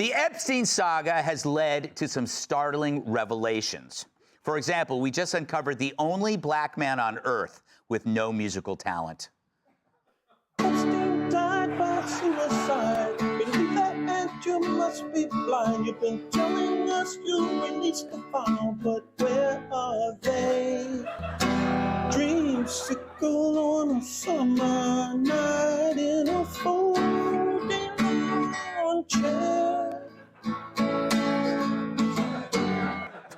The Epstein saga has led to some startling revelations. For example, we just uncovered the only black man on Earth with no musical talent. Epstein died by suicide. Believe that and you must be blind. You've been telling us you released the file, but where are they? Dreamsicle on a summer night in a folding armchair.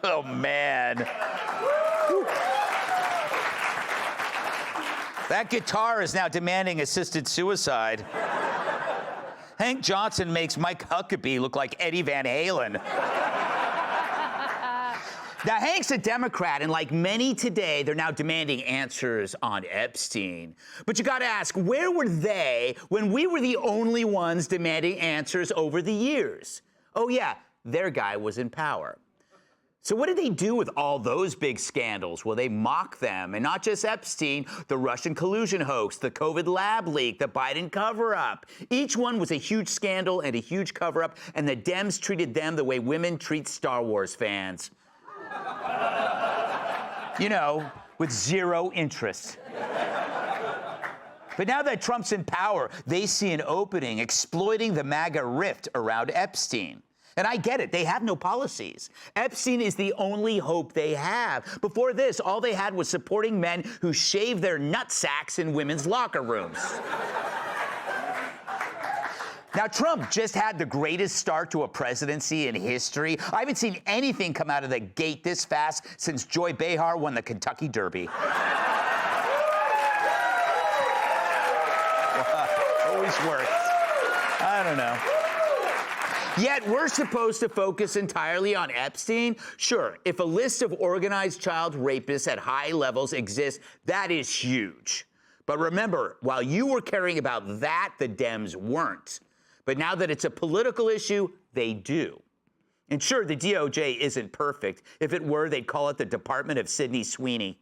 Oh, man. That guitar is now demanding assisted suicide. Hank Johnson makes Mike Huckabee look like Eddie Van Halen. Now, Hank's a Democrat, and like many today, they're now demanding answers on Epstein. But you gotta ask, where were they when we were the only ones demanding answers over the years? Oh yeah, their guy was in power. So what did they do with all those big scandals? Well, they mock them, and not just Epstein, the Russian collusion hoax, the COVID lab leak, the Biden cover-up. Each one was a huge scandal and a huge cover-up, and the Dems treated them the way women treat Star Wars fans. You know, with zero interest. But now that Trump's in power, they see an opening exploiting the MAGA rift around Epstein. And I get it, they have no policies. Epstein is the only hope they have. Before this, all they had was supporting men who shave their nutsacks in women's locker rooms. Now, Trump just had the greatest start to a presidency in history. I haven't seen anything come out of the gate this fast since Joy Behar won the Kentucky Derby. Always works. I don't know. Yet we're supposed to focus entirely on Epstein? Sure, if a list of organized child rapists at high levels exists, that is huge. But remember, while you were caring about that, the Dems weren't. But now that it's a political issue, they do. And sure, the DOJ isn't perfect. If it were, they'd call it the Department of Sydney Sweeney.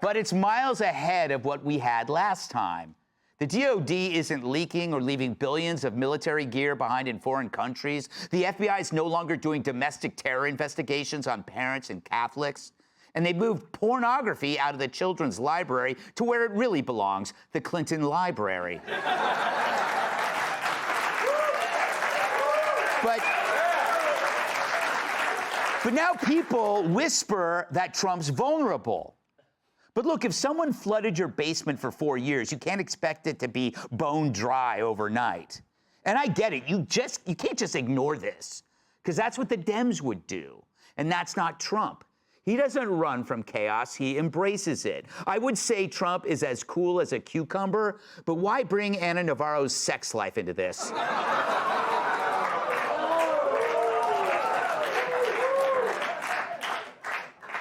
But it's miles ahead of what we had last time. The DOD isn't leaking or leaving billions of military gear behind in foreign countries. The FBI is no longer doing domestic terror investigations on parents and Catholics. And they moved pornography out of the children's library to where it really belongs, the Clinton Library. But now people whisper that Trump's vulnerable. But look, if someone flooded your basement for 4 years, you can't expect it to be bone dry overnight. And I get it, you can't just ignore this, because that's what the Dems would do. And that's not Trump. He doesn't run from chaos, he embraces it. I would say Trump is as cool as a cucumber, but why bring Ana Navarro's sex life into this?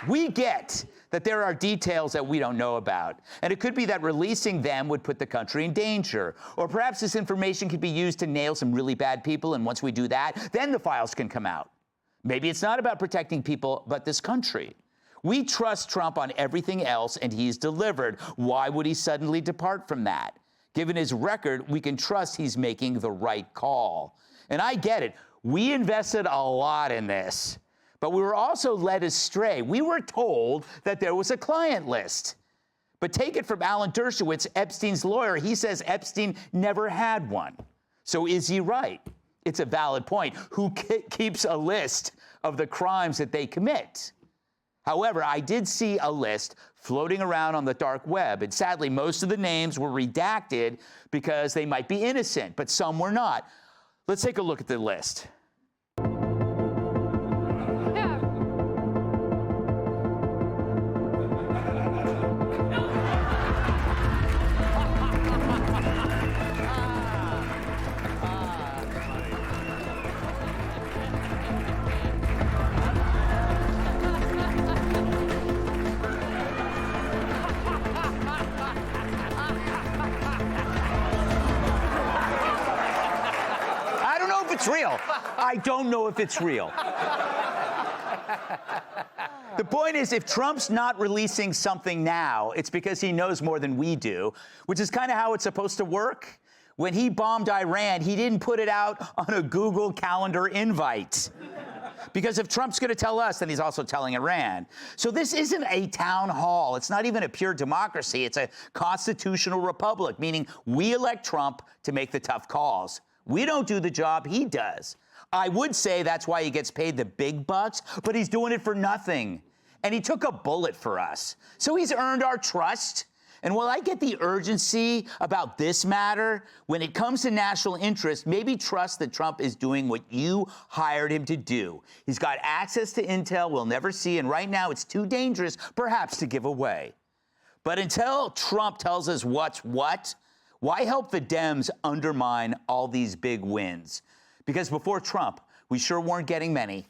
We get that there are details that we don't know about. And it could be that releasing them would put the country in danger. Or perhaps this information could be used to nail some really bad people, and once we do that, then the files can come out. Maybe it's not about protecting people, but this country. We trust Trump on everything else, and he's delivered. Why would he suddenly depart from that? Given his record, we can trust he's making the right call. And I get it. We invested a lot in this. But we were also led astray. We were told that there was a client list. But take it from Alan Dershowitz, Epstein's lawyer. He says Epstein never had one. So is he right? It's a valid point. Who keeps a list of the crimes that they commit? However, I did see a list floating around on the dark web, and sadly, most of the names were redacted because they might be innocent, but some were not. Let's take a look at the list. It's real. I don't know if it's real. The point is, if Trump's not releasing something now, it's because he knows more than we do, which is kind of how it's supposed to work. When he bombed Iran, he didn't put it out on a Google Calendar invite. Because if Trump's going to tell us, then he's also telling Iran. So this isn't a town hall. It's not even a pure democracy. It's a constitutional republic, meaning we elect Trump to make the tough calls. We don't do the job, he does. I would say that's why he gets paid the big bucks, but he's doing it for nothing. And he took a bullet for us. So he's earned our trust. And while I get the urgency about this matter, when it comes to national interest, maybe trust that Trump is doing what you hired him to do. He's got access to intel we'll never see, and right now it's too dangerous, perhaps, to give away. But until Trump tells us what's what, why help the Dems undermine all these big wins? Because before Trump, we sure weren't getting many.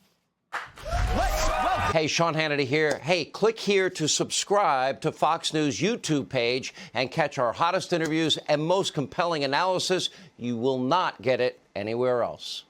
Hey, Sean Hannity here. Hey, click here to subscribe to Fox News YouTube page and catch our hottest interviews and most compelling analysis. You will not get it anywhere else.